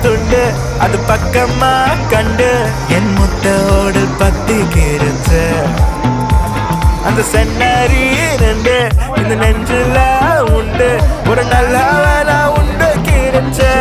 துண்டு அது பக்கமா கண்டு என் முட்டோடு பத்தி கிருச்சு அந்த சென்னரி ரெண்டு இந்த நெஞ்சில உண்டு ஒரு நல்ல உண்டு கிருச்சு